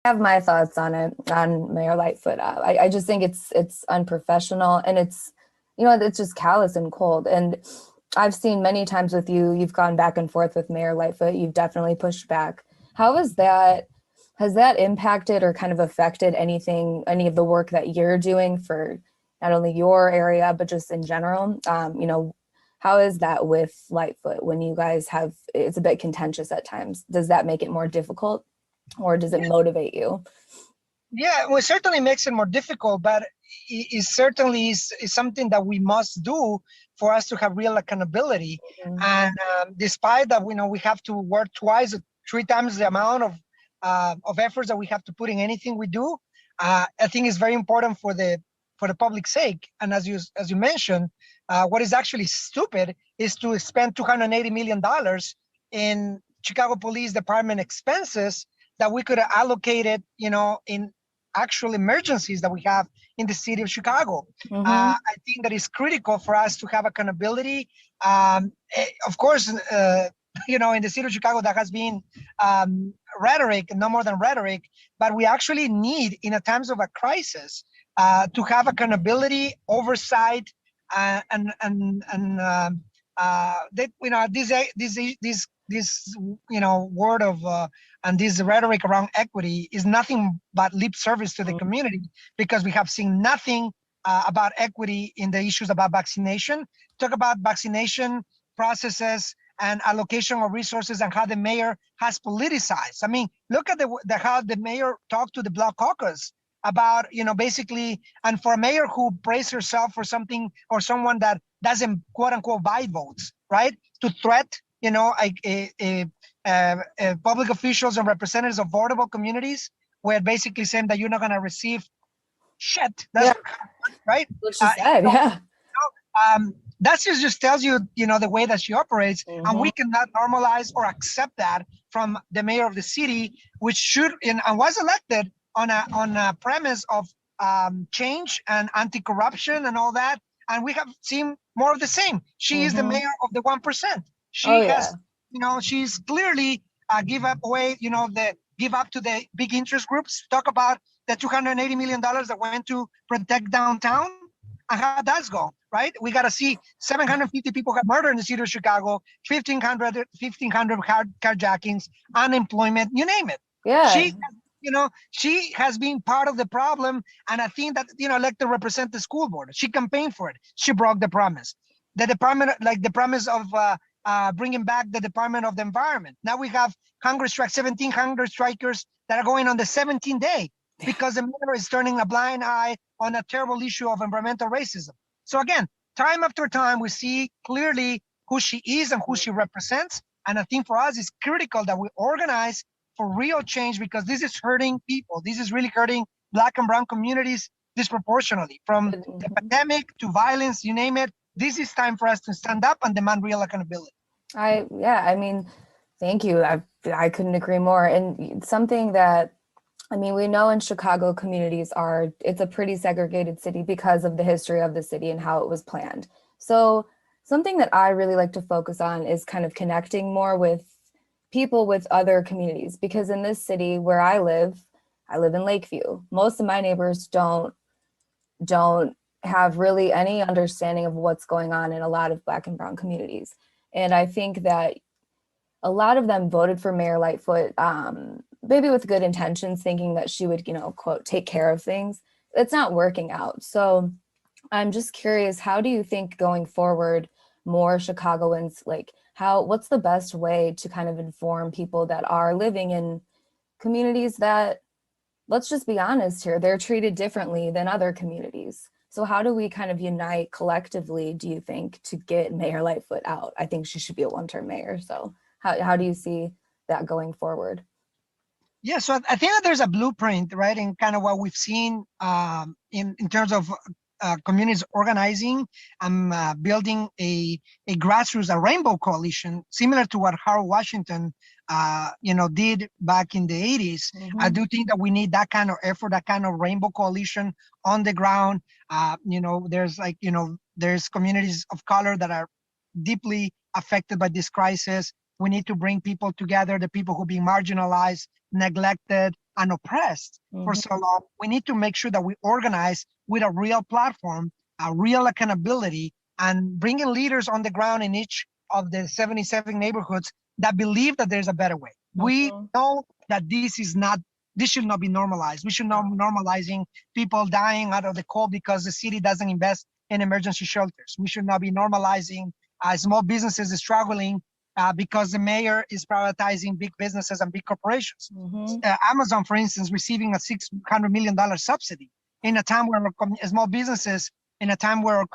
have my thoughts on it, on Mayor Lightfoot. I just think it's unprofessional, and it's just callous and cold. And I've seen many times with you, you've gone back and forth with Mayor Lightfoot. You've definitely pushed back. How is that? Has that impacted or kind of affected anything, any of the work that you're doing for not only your area, but just in general? How is that with Lightfoot when you guys have, it's a bit contentious at times? Does that make it more difficult, or does it motivate you? Yeah, well, it certainly makes it more difficult, but it certainly is something that we must do for us to have real accountability. Mhm. And despite that, we have to work twice or three times the amount of efforts that we have to put in anything we do. I think it's very important for the public's sake. And as you mentioned, what is actually stupid is to spend $280 million in Chicago Police Department expenses that we could have allocated, in actual emergencies that we have in the city of Chicago. Mm-hmm. I think that is critical for us to have accountability. Of course, in the city of Chicago, that has been rhetoric, no more than rhetoric, but we actually need, in a times of a crisis, to have accountability, oversight, and this word of and this rhetoric around equity is nothing but lip service to the community, because we have seen nothing about equity in the issues about vaccination. Talk about vaccination processes and allocation of resources and how the mayor has politicized. I mean, look at how the mayor talked to the Black Caucus about, basically, and for a mayor who praised herself for something or someone that doesn't quote unquote buy votes, right? To threat, public officials and representatives of vulnerable communities, where basically saying that you're not going to receive shit. That's right. What she said, yeah. That just tells you, the way that she operates, and we Mhm. cannot normalize or accept that from the mayor of the city, which should and was elected on a premise of change and anti-corruption and all that. And we have seen more of the same. She is the Mhm. mayor of the 1%. Oh She yeah. has, she's clearly give up to the big interest groups. Talk about the $280 million that went to protect downtown and how that's go, right? We got to see 750 people got murdered in the city of Chicago, 1,500 carjackings, unemployment, you name it. Yeah. She has been part of the problem. And I think that, elected represent the school board. She campaigned for it. She broke the promise. The department, like the promise of bringing back the Department of the Environment. Now we have Congress strike 1,700 strikers that are going on the 17th day because the mayor is turning a blind eye on a terrible issue of environmental racism. So again, time after time, we see clearly who she is and who she represents. And I think for us, it's critical that we organize for real change, because this is hurting people. This is really hurting Black and brown communities disproportionately, from the pandemic to violence, you name it. This is time for us to stand up and demand real accountability. I mean, thank you. I couldn't agree more. And something that, we know in Chicago communities it's a pretty segregated city because of the history of the city and how it was planned. So something that I really like to focus on is kind of connecting more with people with other communities, because in this city where I live in Lakeview. Most of my neighbors don't have really any understanding of what's going on in a lot of Black and brown communities. And I think that a lot of them voted for Mayor Lightfoot, maybe with good intentions, thinking that she would, quote, take care of things. It's not working out. So I'm just curious, how do you think going forward, more Chicagoans, what's the best way to kind of inform people that are living in communities that, let's just be honest here, they're treated differently than other communities? So how do we kind of unite collectively, do you think, to get Mayor Lightfoot out? I think she should be a one-term mayor. So how do you see that going forward? Yeah, so I think that there's a blueprint, right, in kind of what we've seen in terms of communities organizing and building a grassroots, a rainbow coalition, similar to what Harold Washington, did back in the 80s. Mm-hmm. I do think that we need that kind of effort, that kind of rainbow coalition on the ground. There's communities of color that are deeply affected by this crisis. We need to bring people together, the people who are being marginalized, neglected, and oppressed for so long. We need to make sure that we organize with a real platform, a real accountability, and bringing leaders on the ground in each of the 77 neighborhoods that believe that there's a better way. We know that this should not be normalized. We should not be normalizing people dying out of the cold because the city doesn't invest in emergency shelters. We should not be normalizing small businesses struggling because the mayor is prioritizing big businesses and big corporations. Amazon, for instance, receiving a $600 million subsidy in a time where small businesses, in a time where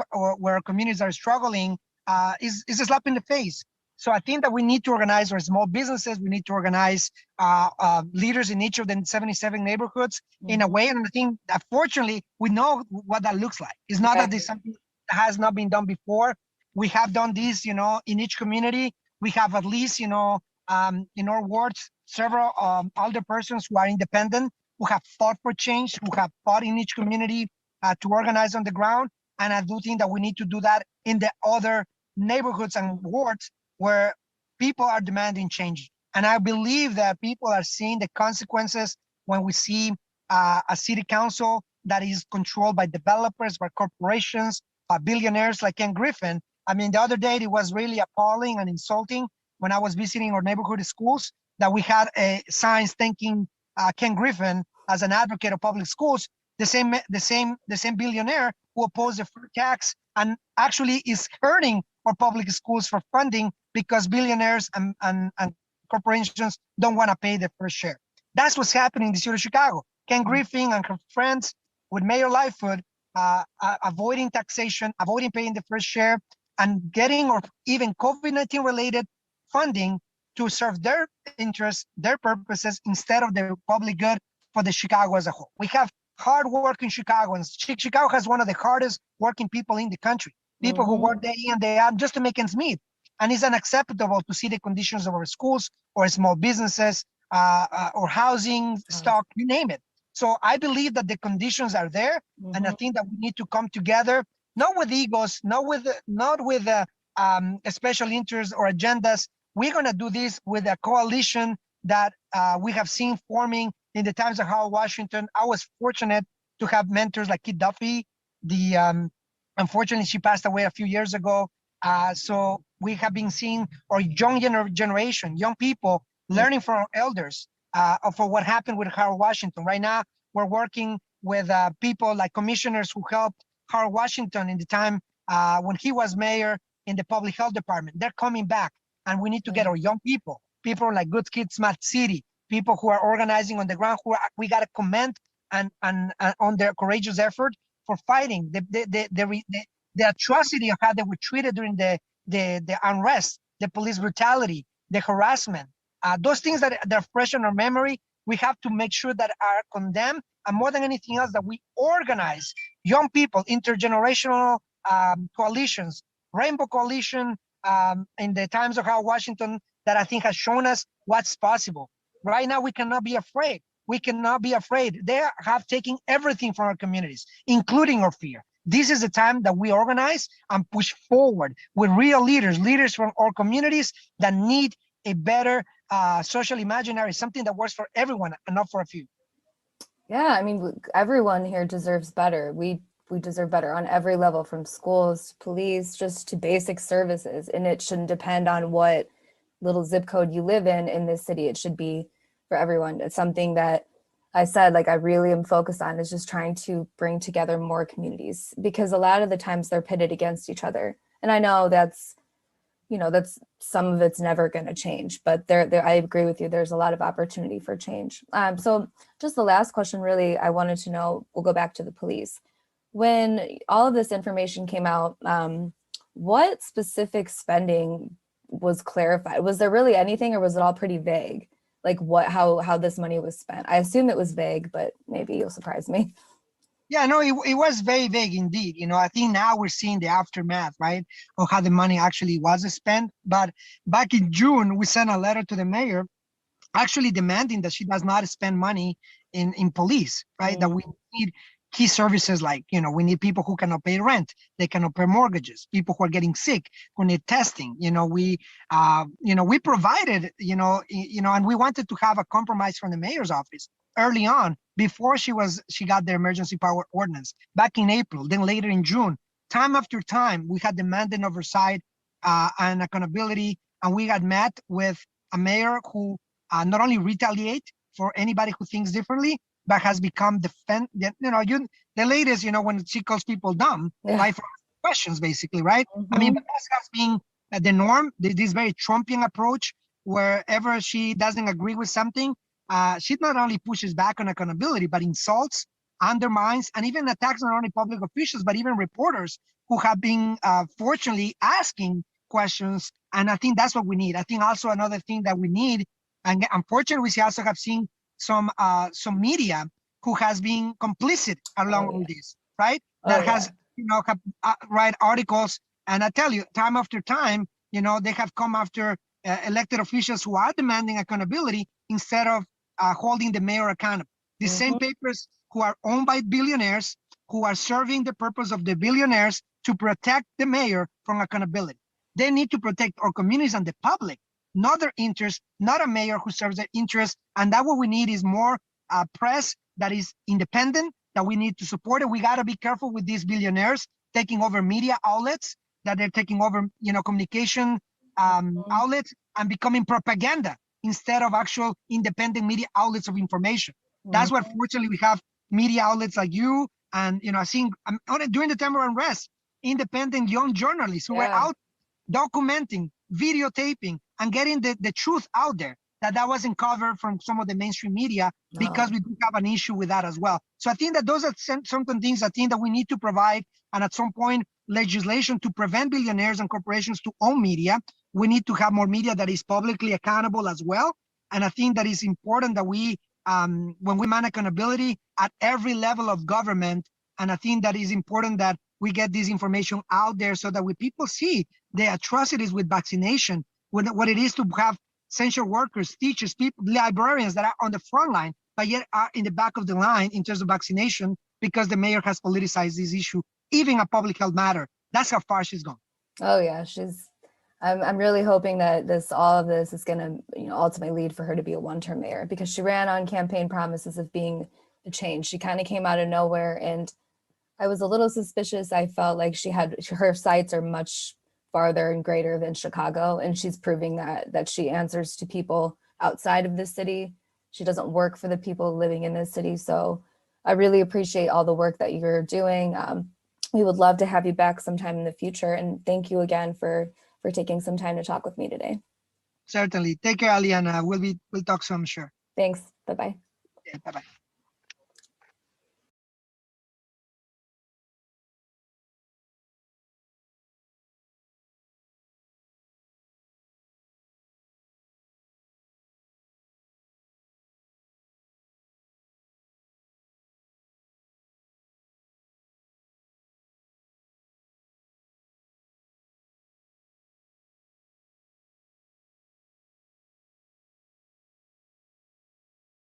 communities are struggling, is a slap in the face. So I think that we need to organize our small businesses. We need to organize leaders in each of the 77 neighborhoods in a way. And I think that fortunately, we know what that looks like. It's not that there's something that has not been done before. We have done this, in each community. We have at least, in our wards, several alderpersons who are independent, who have fought for change, who have fought in each community to organize on the ground. And I do think that we need to do that in the other neighborhoods and wards where people are demanding change. And I believe that people are seeing the consequences when we see a city council that is controlled by developers, by corporations, by billionaires like Ken Griffin. I mean, the other day, it was really appalling and insulting when I was visiting our neighborhood schools that we had signs thanking Ken Griffin as an advocate of public schools, the same billionaire who opposed the free tax and actually is hurting our public schools for funding because billionaires and corporations don't want to pay the first share. That's what's happening in the city of Chicago. Ken Griffin and her friends with Mayor Lightfoot avoiding taxation, avoiding paying the first share, and getting or even COVID-19 related funding to serve their interests, their purposes, instead of the public good for the Chicago as a whole. We have hard-working Chicagoans. Chicago has one of the hardest working people in the country. People who work day in, day out just to make ends meet. And it's unacceptable to see the conditions of our schools or small businesses or housing, stock, you name it. So I believe that the conditions are there. And I think that we need to come together, not with egos, not with special interests or agendas. We're going to do this with a coalition that we have seen forming in the times of Howard Washington. I was fortunate to have mentors like Kid Duffy. Unfortunately, she passed away a few years ago. So we have been seeing our young generation, young people learning from our elders for what happened with Howard Washington. Right now, we're working with people like commissioners who helped Howard Washington in the time when he was mayor in the public health department. They're coming back, and we need to get our young people like Good Kids Smart City, people who are organizing on the ground, we got to commend and on their courageous effort for fighting the atrocity of how they were treated during the unrest, the police brutality, the harassment, those things that are fresh in our memory. We have to make sure that are condemned, and more than anything else, that we organize young people, intergenerational coalitions, Rainbow Coalition, in the times of Howard Washington, that I think has shown us what's possible. Right now, we cannot be afraid. We cannot be afraid. They have taken everything from our communities, including our fear. This is the time that we organize and push forward with real leaders from our communities that need a better social imaginary, something that works for everyone and not for a few. Yeah, I mean, everyone here deserves better. We deserve better on every level, from schools to police, just to basic services. And it shouldn't depend on what little zip code you live in this city. It should be for everyone. It's something that I said, like, I really am focused on, is just trying to bring together more communities, because a lot of the times they're pitted against each other. And I know that's some of it's never going to change, but there, I agree with you. There's a lot of opportunity for change. So just the last question, really, I wanted to know, we'll go back to the police. When all of this information came out, what specific spending was clarified? Was there really anything, or was it all pretty vague? Like how this money was spent? I assume it was vague, but maybe you'll surprise me. Yeah, no, it was very vague indeed. I think now we're seeing the aftermath, right, of how the money actually was spent. But back in June, we sent a letter to the mayor actually demanding that she does not spend money in police, right? That we need key services like, we need people who cannot pay rent, they cannot pay mortgages, people who are getting sick, who need testing. We provided, and we wanted to have a compromise from the mayor's office early on before she got the emergency power ordinance back in April, then later in June. Time after time, we had demanded oversight and accountability, and we got met with a mayor who not only retaliate for anybody who thinks differently, but has become the latest, when she calls people dumb, Yeah. right, for questions, basically, right? I mean, but that has been the norm, this very Trumpian approach, wherever she doesn't agree with something, she not only pushes back on accountability, but insults, undermines, and even attacks not only public officials, but even reporters who have been, fortunately, asking questions. And I think that's what we need. I think also another thing that we need, and unfortunately, we also have seen some media who has been complicit along with this, right? That has, write articles. And I tell you, time after time, they have come after elected officials who are demanding accountability instead of holding the mayor accountable. The same papers who are owned by billionaires, who are serving the purpose of the billionaires to protect the mayor from accountability. They need to protect our communities and the public, not their interests, not a mayor who serves their interests. And that what we need is more press that is independent, that we need to support it. We got to be careful with these billionaires taking over media outlets, that they're taking over, communication outlets and becoming propaganda instead of actual independent media outlets of information. That's what, fortunately, we have media outlets like you and, I think during the time of unrest, independent young journalists who were out documenting, videotaping, and getting the truth out there, that wasn't covered from some of the mainstream media, because we do have an issue with that as well. So I think that those are certain things I think that we need to provide, and at some point, legislation to prevent billionaires and corporations to own media. We need to have more media that is publicly accountable as well. And I think that is important that we, when we man accountability at every level of government, and I think that is important that we get this information out there so that when people see the atrocities with vaccination, what it is to have essential workers, teachers, people, librarians that are on the front line, but yet are in the back of the line in terms of vaccination, because the mayor has politicized this issue, even a public health matter. That's how far she's gone. Oh yeah, I'm really hoping that all of this is going to, ultimately lead for her to be a one-term mayor, because she ran on campaign promises of being a change. She kind of came out of nowhere, and I was a little suspicious. I felt like her sights are much farther and greater than Chicago, and she's proving that she answers to people outside of the city. She doesn't work for the people living in this city. So I really appreciate all the work that you're doing. We would love to have you back sometime in the future, and thank you again for taking some time to talk with me today. Certainly. Take care, Aliana. We'll talk soon, I'm sure. Thanks. Bye-bye. Yeah, bye-bye.